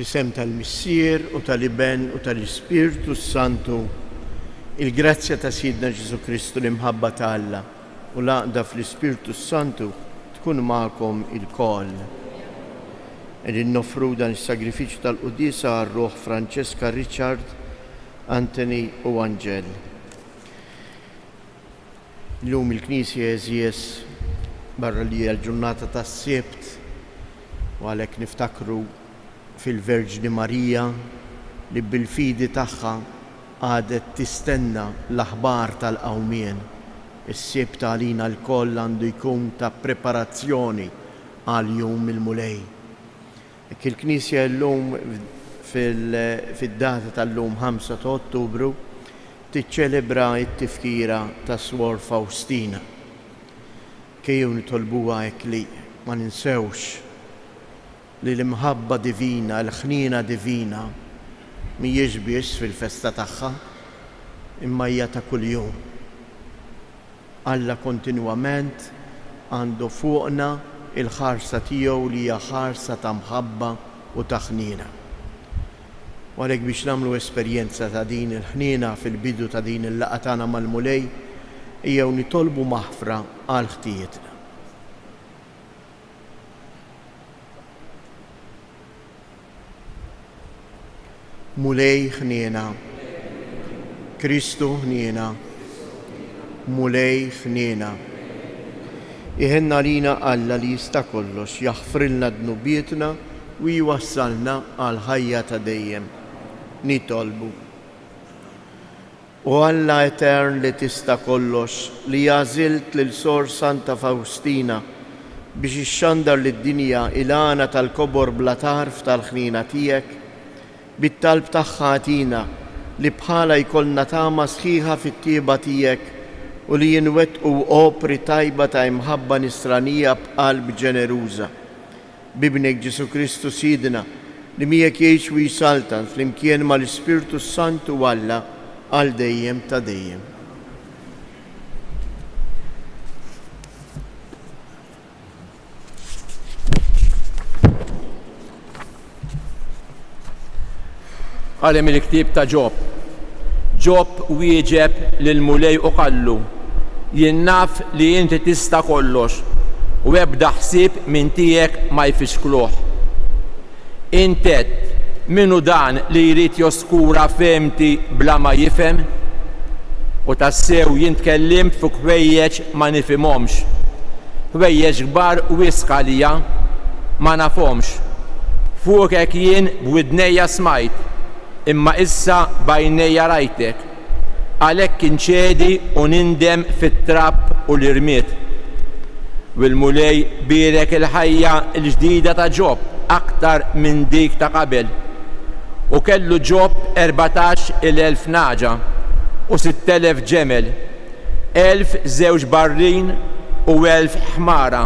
Fl-isem tal-Missier u tal-Iben u tal-Ispirtu Santu, il-grazzja ta' Sidna Ġesu Kristu l-imħabba ta' Alla u l-għaqda fl-Ispirtu Santu tkun magħkom il-koll. Qegħdin nofru dan is-sagrifiċċju tal-Qudisa għar-Ruħ Franċeska, Richard, Anthony u Angel. Llum il-Knisja eżies barra li l-ġurnata tas-Sibt u għalhekk niftakru fil-Verġni Marija li bil-fidi tagħha għadet tistenna l-aħbar tal-qawmien. Is-Sibt għalina l-koll għandu jkun ta' preparazzjoni għal jum il-mulej. Il-Knisja llum fid-data tal-lum 5 ta' Ottubru tiċċelebra t-tifkira ta' Suor Faustina. Kejjew nitolbuha hekk li ma ninsewx li l-imħabba divina, l-ħnina divina mhijiex biss fil-festa tagħha imma hija ta' kuljum. Alla kontinwament għandu fuqna il-ħarsa tiegħu li hija ħarsa ta' mħabba u ta' ħnina. U għalhekk biex nagħmlu esperjenza ta' din il-ħnina fil-bidu ta' din il-laqgħa tagħna mal-mulej jew nitolbu maħfra għal ħtietna. Mulej ħniena, Kristu ħniena, mulej ħniena. Iħenna lina Alla li jista' kollox jaħfrilna dnubietna u jwassalna għal ħajja ta' dejjem. Nitolbu. U Alla Etern li tista' kollox li għażilt lil Sor Santa Faustina biex ixxandar lid-dinja il-għana tal-kobor bla tarf tal-ħnina tiegħek, bit-talb tagħha għatina li bħala jkollna tama sħiħa fit-tieba tiegħek u li jinwettqu opri tajba ta' imħabba nisranija b'qalb ġeneruża. Bibnek Ġesu Kristu Sidna li miegħek jgħix u jsaltan flimkien mal-Ispirtu Santu Alla għal dejjem ta' dejjem. Għalem il-ktib ta' Ġob wieġeb lil-mulej u qallu: jien naf li inti tista' kollox u ebda ħsieb minn tiegħek ma jfixkluh. Intet minnu dan li jrid joskura femti bla ma jifhem? U tassew jien tkellimt fuq ħwejjeġ ma nifhimhomx. Ħwejjeġ kbar wisq għalija ma nafhomx. Fuqek jien b'widnejja smajt, imma issa bajnejja rajtek, għalhekk inċedi u nindem fit-trapp u l-irmiet. U l-mulej birek il-ħajja l-ġdida ta' Ġob aktar minn dik ta' qabel. U kellu Ġob 14,000 naġa u 6,000 ġemel, 1,000 żewġ barrin u 1,000 ħmara.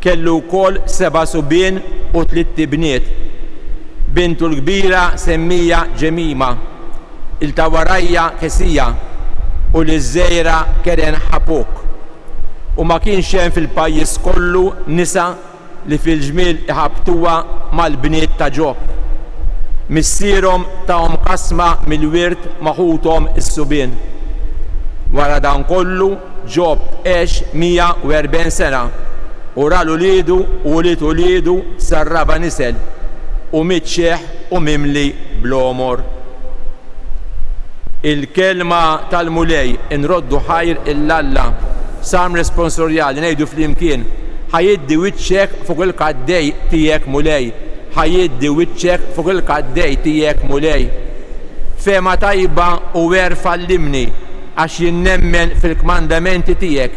Kellu wkoll 7 subien u 3 bniet. Bintu l-kbira semmija Ġemima, il-tawarajja Kesija u l-żejra Keren Ħapuk. U ma kienx hemm fil-pajjiż kollu nisa li fil-ġmiel iħabtuha mal-bniet ta' Ġob. Missierhom tahom qasma mill-wirt maħuthom is-subien. Wara dan kollu Ġob għex 140 sena u ra l-uliedu u l-uliedu sarraba nisel u mitxeħ u mimli blomor. Il-kelma tal-mulej inroddu ħajr il-Alla sam responsorjali ngħidu flimkien: ħajiddi wiċċek fuq il-kaddej tiegħek mulej, ħajiddi wiċċek fuq il-kaddej tiegħek mulej. Fema tajba u fallimni għax jinnemmen fil-kmandamenti tiegħek,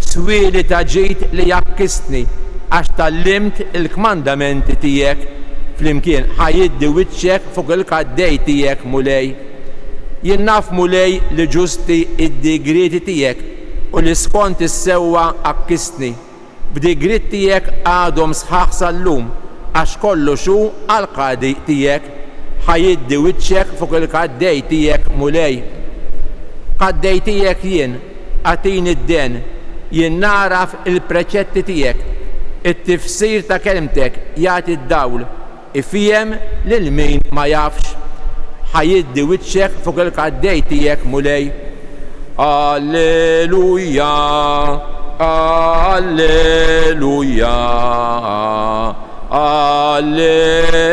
swili ta' ġejt li jakkistni għax tallimt il-kmandamenti tiegħek. Flimkien ħajiddi wiċċek fuq il-kaddej tiegħek mulej. Jien naf mulej li ġusti id-digriti tiegħek u li skont is-sewwa akkistni. B'digrit tiegħek għadhom sħaħ sal-lum għax kollu xu għal-qadi tiegħek. Ħajiddi wiċċek fuq il-kaddej tiegħek mulej. Kaddej tiegħek jien għatini d-den, jien naraf il-preċetti tiegħek, it-tifsir ta' kelmtek jagħti d-dawl ifijem lil min ma jafx. Ħajiddi wiċċek fuq il-kaddej tiegħek mulej. Alleluja, alleluja, alleluja.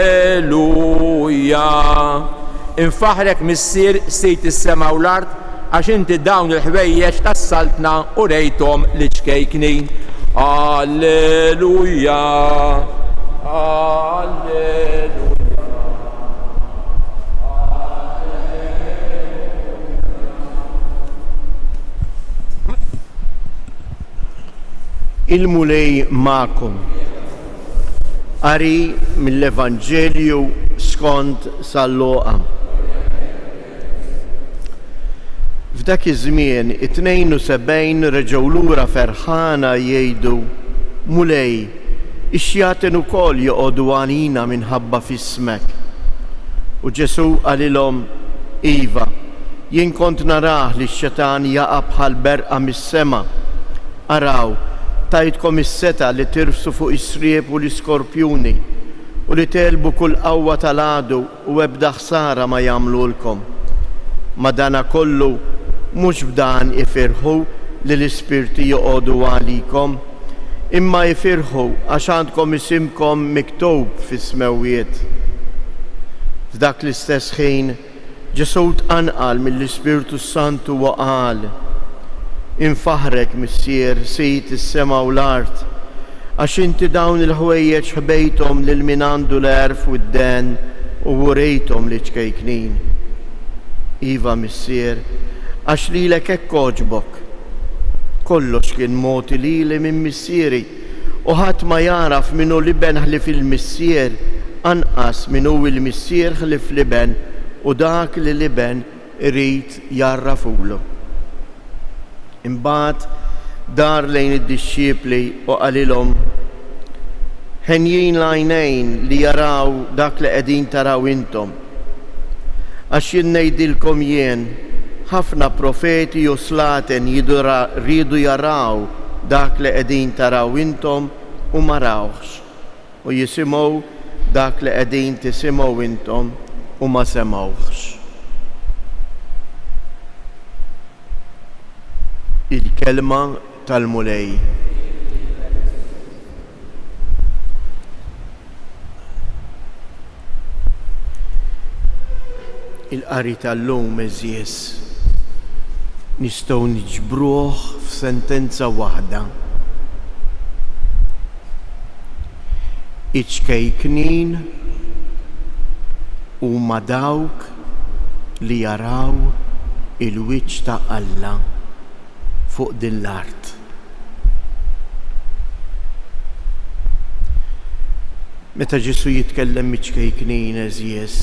Infaħrek missier sejt is-sema u l-art għax inti dawn il-ħwejjeġ tas-saltna u rejthom li ċkejknin. Alleluja, alleluja. Il-mulej ma'kom. Ari mill-Evanġelju skont San-Luqa. F'dak iż-żmien 72 reġgħu lura ferħana jgħidu: mulej, ix-xjaten ukoll joqogħdu għanina minħabba f'ismek. U Ġesu qalilhom: iva, jien kont narah li x-xetan jaqa' bħal berqa mis-sema. Araw, tajtkom is-seta li tirfsu fuq is-sriep u l-iskorpjuni u li telbu kull qawwa tal-għadu u ebda ħsara ma jagħmlulkom. Madana kollu mhux b'dan ifirħu li l-ispirti joqogħdu għalikom, imma jifirħu għax għandkom isimkom miktub fis-smewwiet. F'dak l-istess ħin Ġesu tqanqal mill-Ispirtu Santu u qal: infaħrek missier sejt is-sema u l-art għax inti dawn il-ħwejjeġ ħbejthom lil min għandu l-erf u d-den u wurejthom li ċkejknin. Iva missier, għax lilek hekk għoġbok. Kollox kien moti lili minn missieri u ħadd ma jaraf min hu liben ħlif il-missier anqas min hu il-missier ħlif liben u dak li liben irid jarrafulu. Imbagħad dar lejn id-dixxiepli u qalilhom: ħenjin l-għajnejn li jaraw dak li qegħdin taraw intom. Għax jien ngħidilkom jien, ħafna profeti u slaten rridu jaraw dak li qegħdin taraw intom u ma rawx, u jisimgħu dak li qegħdin tisimgħu intom u ma semgħux. Il-kelma tal-mulej. Il-qari tal-lum eżies nistgħu niġbruh f'sentenza waħda: iċkejknin huma dawk li jaraw il-wiċċ ta' Alla fuq din l-art. Meta Ġesu jitkellem miċkejknin eżies,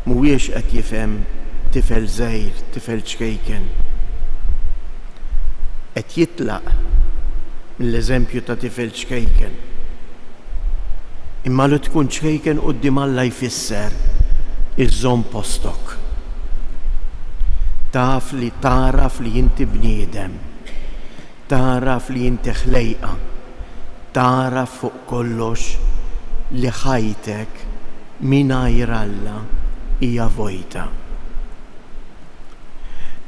mhuwiex qed jifhem tifel żgħir, tifel ċkejken. Qed jitlaq mill-eżempju ta' tifel ċkejken. Imma li tkun ċkejken quddiem Alla jfisser iżżomm postok. Taf li taraf li inti bniedem, taraf li inti ħlejqa, taraf fuq kollox li ħajtek mingħajr Alla hija vojta.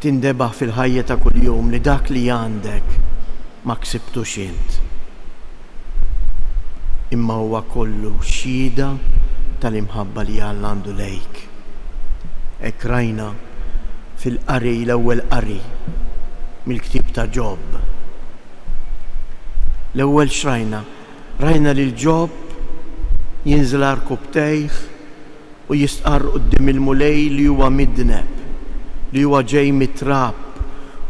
Tindebaħ fil-ħajja ta' kuljum li dak li għandek ma ksibtux int, imma huwa kollu xhieda tal-imħabba li Alla għandu lejk. Hekk rajna fil-qari l-ewwel qari mill-ktieb ta' Ġobb. L-ewwel xrajna, rajna li l-Ġobb jinżel arkub tejħ u jistqarr quddiem il-mulej li huwa midneb, li huwa ġej mit-trab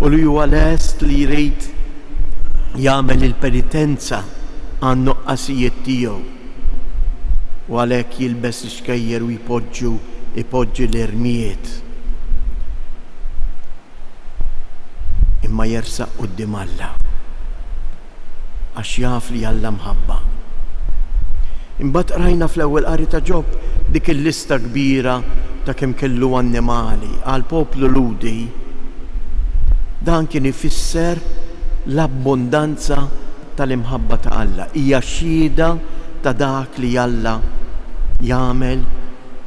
u li huwa lest li jrid jagħmel il-penitenza għan nuqqasijiet tiegħu. U għalhekk jilbes ixkejjer u jpoġġi l-irmijiet. Imma jersaq quddiem Alla għax jaf li Alla mħabba. Imbagħad rajna fl-ewwel qari ta' Ġobb dik il-lista kbira ta' kemm kellu annimali għal poplu ludi. Dan kien ifisser l-abbondanza tal-imħabba ta' Alla. Hija xhieda ta' dak li Alla jagħmel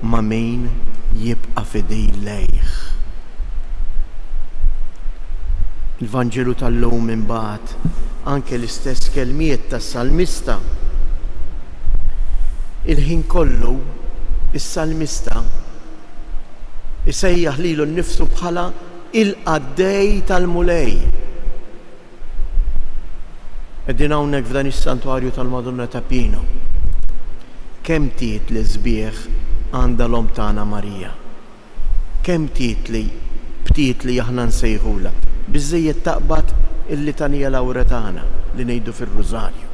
ma' min jibqa' fidej lejh. Il-Vanġelu tal-lum imbagħad anke l-istess kelmiet tas-Salmista. Il-ħin kollu is-Salmista isejjaħ lilu nnifsu bħala il-qaddej tal-mulej. Qegħdin hawnhekk f'dan is-santwarju tal-Madonna ta' Pino. Kemm tiet li sbieħ għandha l-om tagħna Marija. Kemm btiet li aħna nsejħula. Biżżejjed taqbad il-litanija lawretana li ngħidu fir-Rużarju.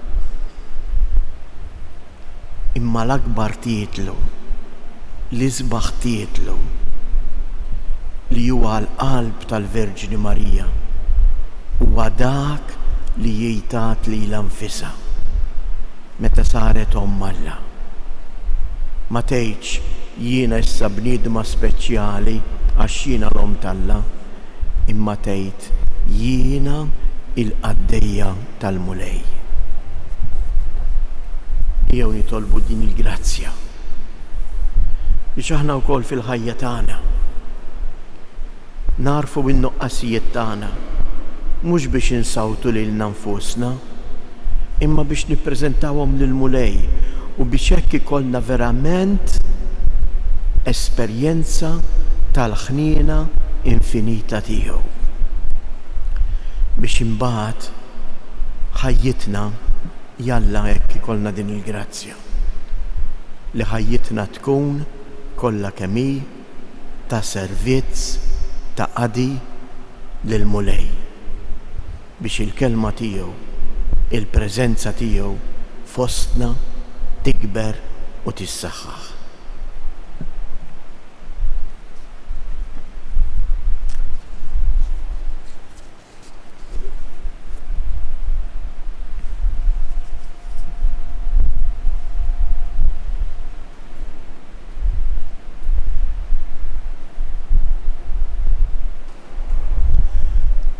Imma l-akbar tietlu, l-isbaħ tietlu li huwa l-qalb tal-Verġini Marija huwa dak li jgħitat lilha nfisha meta saret Omm Alla. Ma tgħidx jiena issa bniedma speċjali għax jiena l-Omm tal-Alla, imma tgħid jiena il-qaddejja tal-mulej. Jew nitolbu din il-grazzja biex aħna wkoll fil-ħajja tagħna narfu bin-nuqqasijiet tagħna mhux biex insawtu lilna nfusna, imma biex nippreżentawhom lill-mulej u biex hekk ikollna verament esperjenza tal-ħniena infinita tiegħu. Biex imbagħad ħajjitna Jalla hekk ikollna din il-grazzja li ħajjitna tkun kollha kemm hi ta' servizz ta' qadi lill-mulej biex il-kelma tiegħu, il-preżenza tiegħu fostna tikber u tissaħħaħ.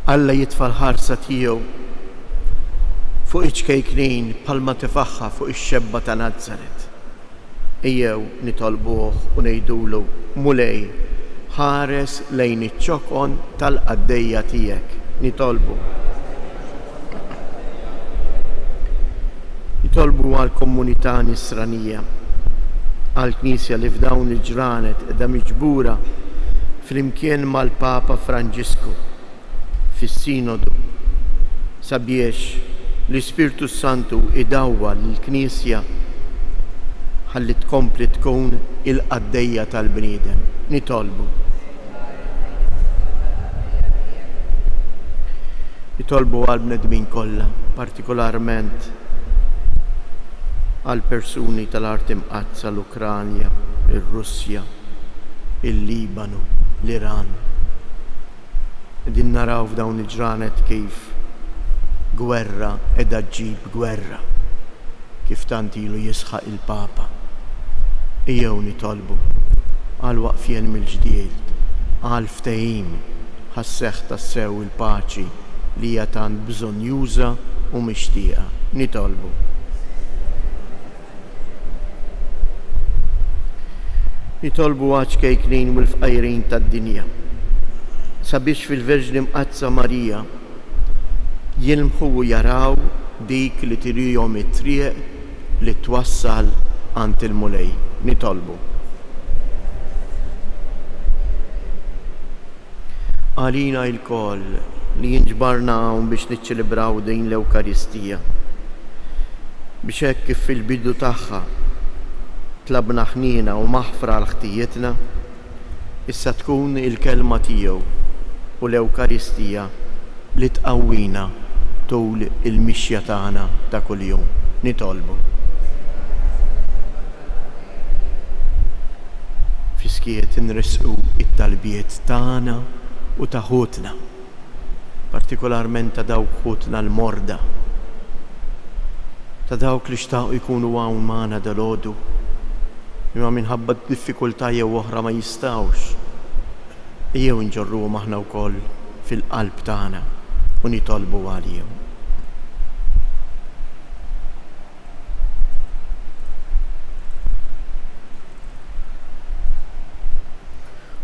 Alla jitfa' l-ħarsa tiegħu fuq iċkejknin bħalma tifaħħa fuq ix-xebba ta' Nażaret. Ejjew nitolbuh u ngħidulu mulej ħares lejn iċ-ċokon tal-qaddejja tiegħek. Nitolbu għall-komunità Nisranija, għall-Knisja li f'dawn il-ġranet qiegħda miġbura flimkien mal-Papa Franġisku fis-Sinodu sabiex l-Ispirtu Santu idawwa lill-Knisja ħalli tkompli tkun il-qaddejja tal-bniedem. Nitolbu għall-bnedmin kollha, partikolarment għal persuni tal-art imqazza l-Ukranja, ir-Russja, il-Libanu, l-Iran. Din naraw f'dawn il-ġranet kif gwerra edha ġġib gwerra, kif tant ilu jisħaq il-Papa. Ejjew nitolbu għal waqfien mill-ġdid, għal ftehim ħasseħ tassew il-paċi li hija tant bżonjuża u mixtieqa. Nitolbu. Nitolbu għaċkejknin u l-fqajrin tad-dinja sabiex fil-Verġni Mqazza Marija jilmħu u jaraw dik li tirihom it-triq li twassal għand il-mulej. Nitolbu. Għalina l-koll li jinġbarna hawn biex niċċelebraw din l-Ewkaristija, biex hekk kif fil-bidu tagħha tlabna ħniena u maħfra l-ħtijietna, issa tkun il-kelma tiegħu u l-Ewkaristija li tqawwina tul il-mixja tagħna ta' kuljum. Nitolbu. Fiskiet inresqu it-talbiet tagħna u ta' ħutna, partikolarment ta' dawk ħutna l-morda, ta' dawk li xtaqu jkunu hawn magħna dalgħodu, imma minħabba diffikultà jew oħra ma jistgħux. Ejjew nġorruhom aħna wkoll fil-qalb tagħna u nitolbu għalihom.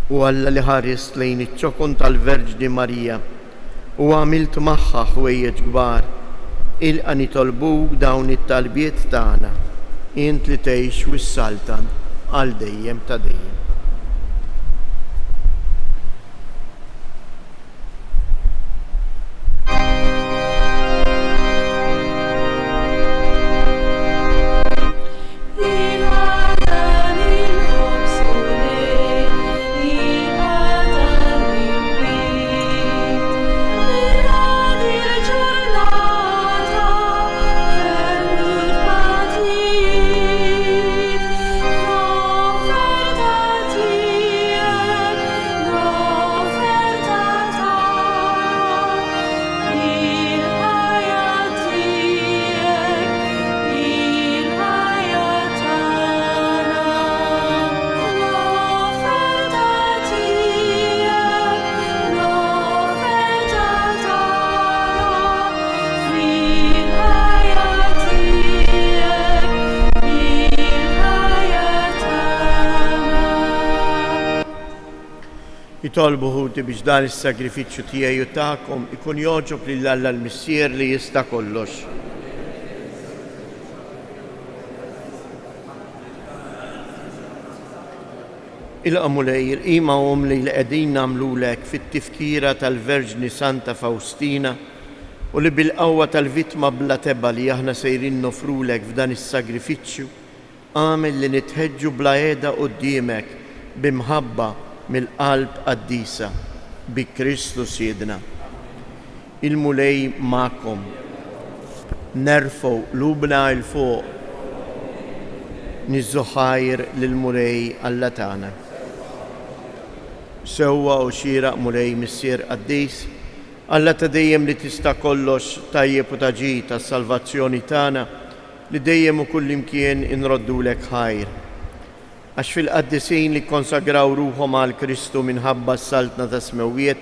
u Alla li ħarist lejn iċ-ċokun tal-Verġni Marija u għamilt magħha ħwejjeġ kbar, ilqa' nitolbuk dawn it-talbiet tagħna, int li tgħix wis-saltan għal dejjem ta' dejjem. Jitolbu ħuti biex dan is-sagrifiċċju tiegħi u tagħkom ikun jogħġob lil Alla l-Missier li jista' kollox. Il-qamulej il-qima li qegħdin nagħmlulek fit-tifkira tal-Verġni Santa Faustina u li bil-qawwa tal-vittma bla teba li aħna sejrin nofrulek f'dan is-sagrifiċċju, għamel li nitħeġġu bla qiegħda quddiemek bimħabba mill-qalb qaddisa bi Kristu Siedna. Il-mulej ma'kom. Nerfgħu lubna il fuq. Niżżuħajr lill-mulej Alla tagħna. Sewwa u xieraq mulej missier qaddis, Alla ta' dejjem li tista' kollox tajjeb u taġi tas-salvazzjoni tagħna li dejjem u kullimkien inroddulek ħajr. Għax fil-qaddisin li konsagraw ruħhom għal Kristu minħabba s-saltna ta' smewiet,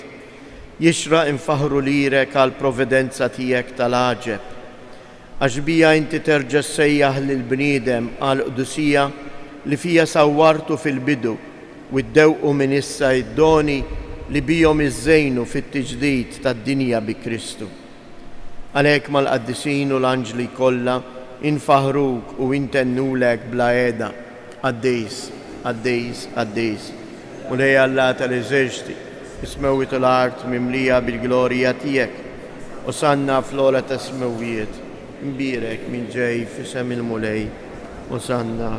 jixraq infaħru lirek għal providenza tiegħek tal-għaġeb. Għax bija inti terġa' sejjaħ lill-bniedem għal qdusija li fija sawwartu fil-bidu u ddewqu minn issa id-doni li bijhom iżżejnu fit-tiġdid tad-dinja bi Kristu. Għalhekk mal-qaddisin u l-anġli kollha infaħruk u intennulek bla qiegħda. Għaddejs, u lej Alla tal-eżerċti, ismewit l-art mimlija bil-glorija tijek, u sanna fl-ola ta' smewiet, imbirek min ġej fisem il-mulej, u sanna.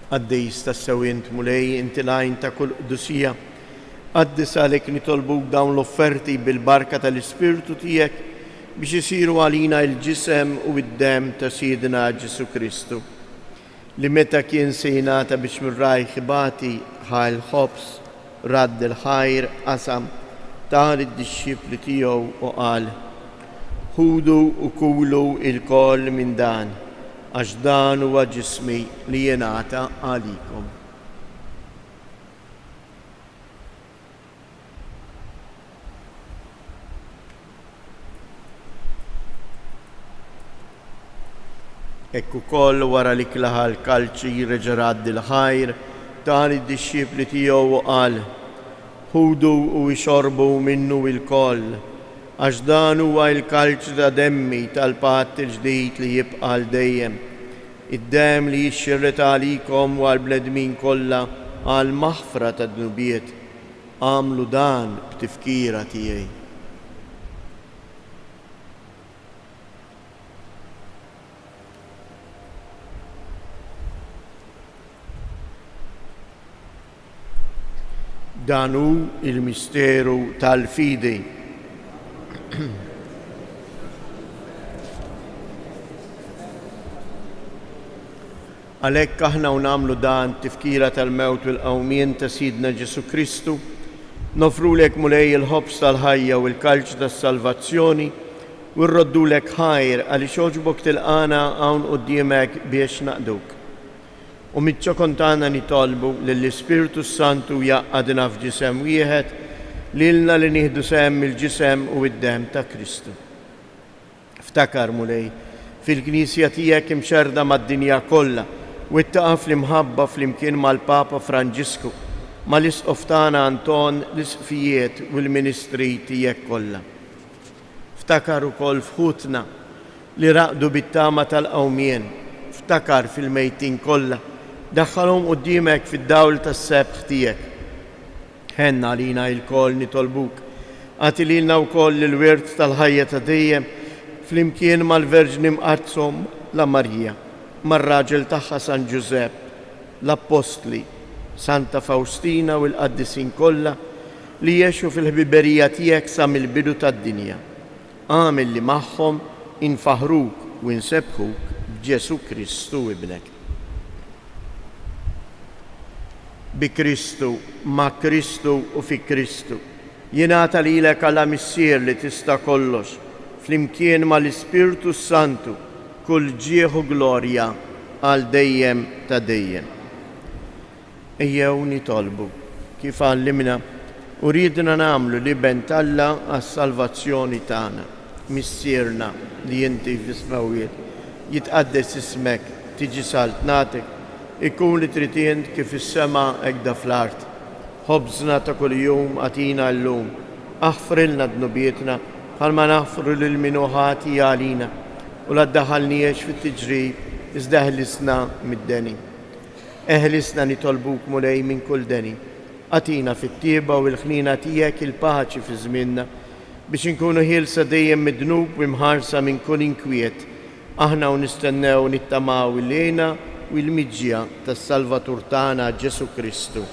Għaddejs ta' sewint mulej, inti lajn ta' kull qdusija, Għaddis għalek nitolbuk dawn l-offerti bil-barka tal-Ispirtu tijek biex isiru għalina il-ġisem u id-dem ta' Siedna Ġesu Kristu, li meta kien sejnata biex mirraj ħibati ħal ħobs, radd il-ħajr qasam tal id-disċipli tiegħu u qal: ħudu u kulu il-koll minn dan, għax dan huwa ġismi li jingħata għalikom. Ekku koll wara li klaħa l-kalċi reġerad il-ħajr dan id-disċipli tiegħu u qal: ħudu u jxorbu minnu il-koll, għax dan huwa l-kalċ ta' demmi tal-patt il-ġdid li jibqa' l dejjem, id-dem li jixxirret għalikom u għall-bnedmin kollha għal maħfra ta' dnubiet. Għamlu dan b'tifkira tiegħi. Dan hu il-misteru tal-fidi. Għalhekk aħna nagħmlu dan tifkira tal-mewt u l-qawmien ta' Sidna Ġesu Kristu, nofrulek mulej il-ħobs tal-ħajja u l-kalċ tas-salvazzjoni u rroddulek ħajr għaliex għoġbok tilqana hawn quddiemek biex naqduk. U miċ-ċokon tagħna nitolbu lill-Ispirtu Santu jaqgħadna f'ġisem wieħed lilna li nieħdu sehem mill-ġisem u d-dem ta' Kristu. Ftakar mulej fil-Knisja tiegħek imxerda mad-dinja kollha u ttaqaf fl-imħabba flimkien mal-Papa Franġisku mal-isqof tagħna Anton l-isqfijiet u l-ministri tiegħek kollha. Ftakar ukoll fħutna li raqdu bit-tama tal-qawmien, ftakar fil-mejtin kollha, daħħalhom quddiemek fid-dawl tas-sebħ tiegħek. Ħenna lina l-koll nitolbuk, għati lilna wkoll il-wirt tal-ħajja ta' dejjem flimkien mal-Verġni Mqazzom la Marija, mar-raġel tagħha San Ġusepp, l-Apostli, Santa Faustina u l-qaddisin kollha li jgħixu fil-ħbiberija tiegħek sa mill-bidu tad-dinja. Għamil li magħhom infaħruk u nsebħuk b'Ġesu Kristu ibnek. Bi Kristu, ma' Kristu u fi Kristu, jingħata lilek għala missier li tista' kollox, flimkien mal-Ispirtu Santu, kull ġieħu glorja għal dejjem ta' dejjem. Ejjew nitolbu kif għallimna u ridna nagħmlu li bentalla għas-salvazzjoni tagħna. Missierna li inti fis-smawiet, jitqaddes ismek, tiġi saltnatek, ikun li trid int kif is-sema hekk fl-art. Ħobżna ta' kuljum għatina llum, aħfrilna dnubietna bħalma naħfru lil min ħati għalina u la ddaħħalniex fit-tiġrib iżda eħlisna mid-deni. Eħlisna nitolbuk mulej minn kull deni. Għatina fit-tieba u l-ħnina tiegħek il-paċi fi żmienna biex inkunu ħielsa dejjem midnub u mħarsa minn kull inkwiet. Aħna u nistennew nittamaw il-lejna u l-miġġija tas-Salvatur tagħna Ġesu Kristu.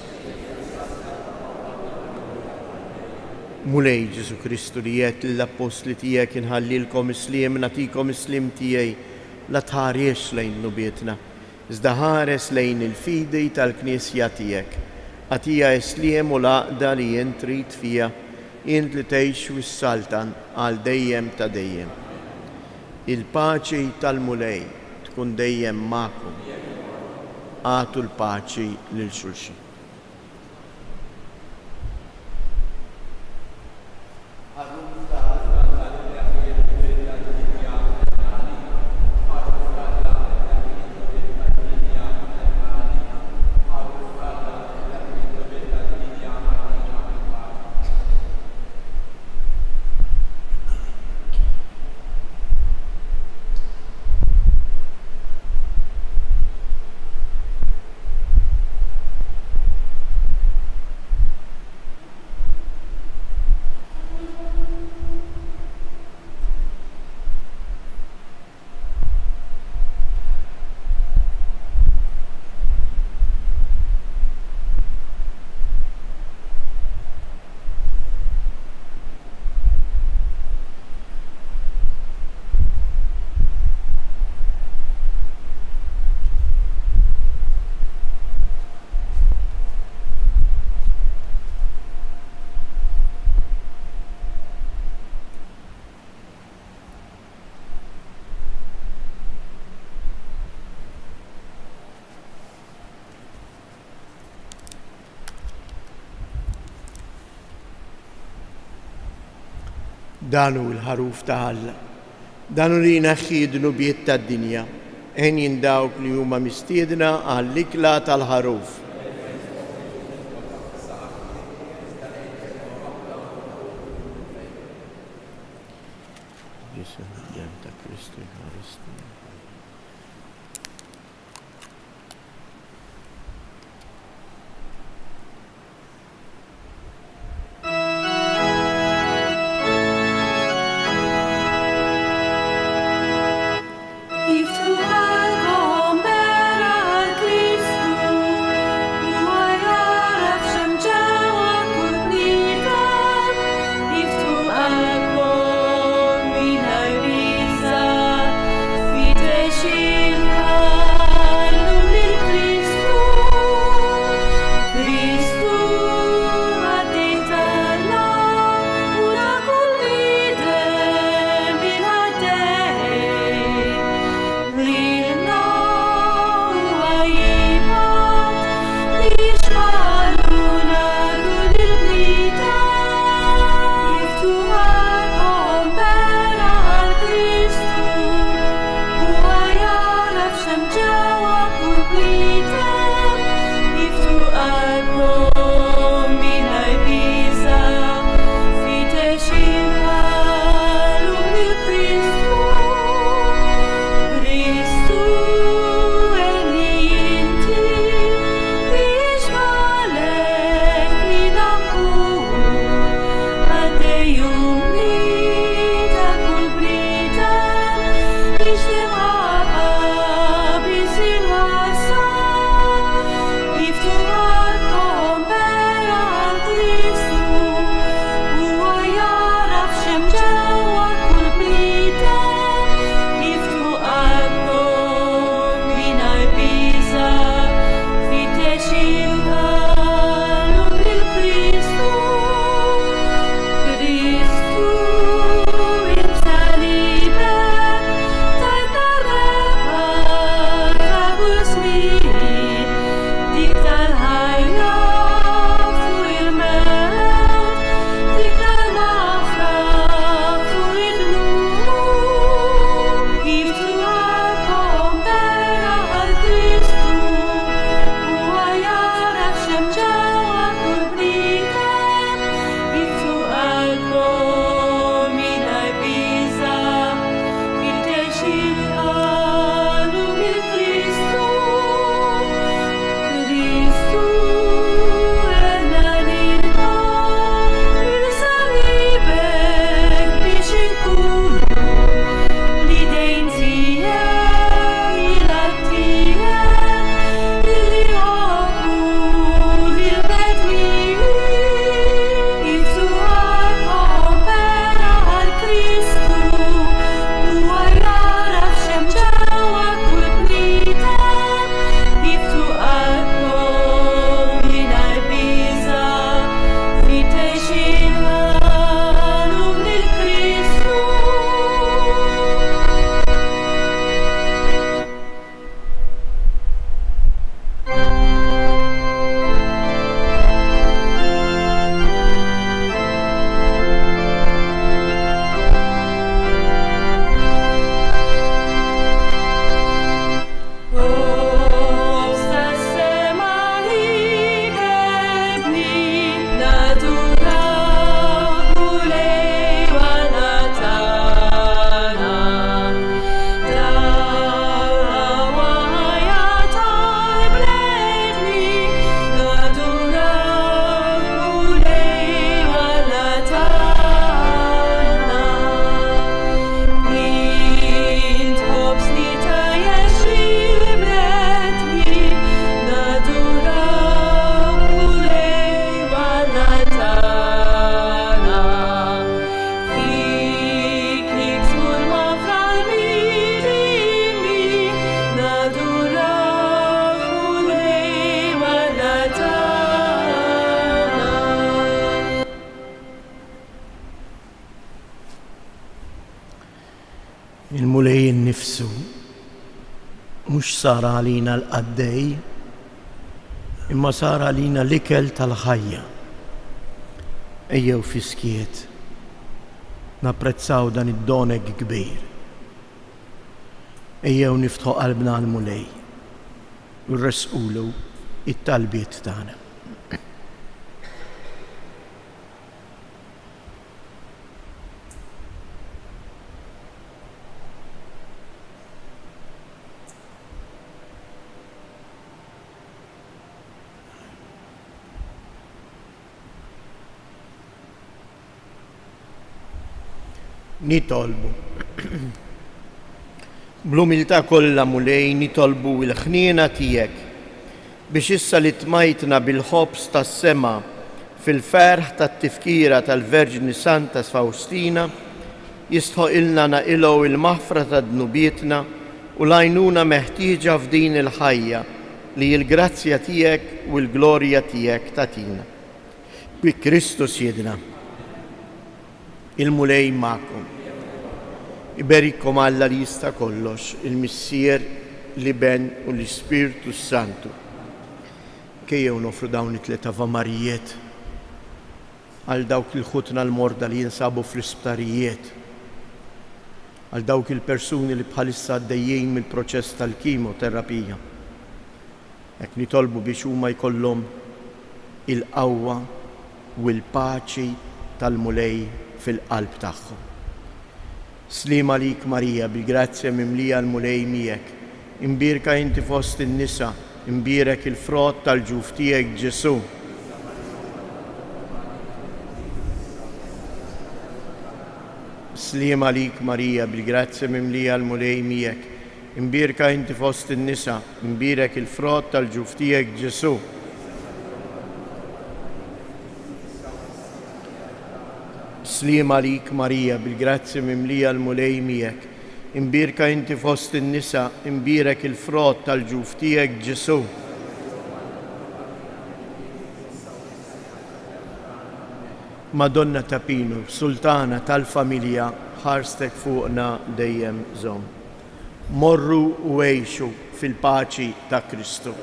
Mulej Ġesu Kristu li jgħid l-Apostli tiegħek inħallilkom isliem nagħtikom islim tiegħi la tħares lejn nubietna, iżda ħares lejn il-fidi tal-Knisja tiegħek. Għatija isliem u l-għaqda li jien trid fija, int li tgħix wis-saltan għal dejjem ta' dejjem. Il-paċi tal-mulej tkun dejjem magħkom. Għatu l-paċi lil xulxin. Danu l-ħaruf ta' Alla, danu li naħħidnu biet ta' dinja, ħen dawk li huma mistiedna għall-ikla tal-ħaruf. Fi li nnifsu mhux sar għalina l-qaddej, imma sar għalina l-ikel tal-ħajja. Ejjew fiskiet napprezzaw dan id-doneg kbir. Ejjew niftħu qalbna għal-mulej u nresqulu it-talbiet tagħna. Nitolbu. Bl-umiltà kollha mulej nitolbu l-ħniena tiegħek biex issa li tmajtna bil-ħobs tas-sema fil-ferħ tat-tifkira tal-Verġni Santa Faustina jistħoqilna naqilgħu il-maħfra ta' dnubietna u l-għajnuna meħtieġa f'din il-ħajja li l-grazzja tiegħek u l-glorja tiegħek tatina. Bi Kristus Jedna. Il-mulej ma'kom. Iberikkom Alla li jista' kollox, il-Missier, l-Iben u l-Ispirtu Santu. Kejjew nofru dawn it-tliet avamarijiet għal dawk il-ħutna l-morda li jinsabu fl-isptarijiet, għal dawk il-persuni li bħalissa għaddejjin mill-proċess tal-kimoterapija. Hekk nitolbu biex huma jkollhom il-qawwa u l-paċi tal-mulej fil-qalb tagħhom. Slim għalik Marija, bil-grazzja mimlija l-mulej miegħek, imbirka inti fost in-nisa, imbirek il-frott tal-ġuf tiegħek Ġesu. Slim għalik Marija, bil-grazzja mimlija l-mulej miegħek, imbirka inti fost in-nisa, imbirek il-frott tal-ġuf tiegħek Ġesu. Slim għalik Marija, bil-grazzja mimlija l-mulej miegħek, imbirka inti fost in-nisa, imbirek il-frott tal-ġuf tiegħek Ġesu. Madonna ta' Pinu, Sultana tal-familja, ħarstek fuqna dejjem żomm. Morru u għejxu fil-paċi ta' Kristu.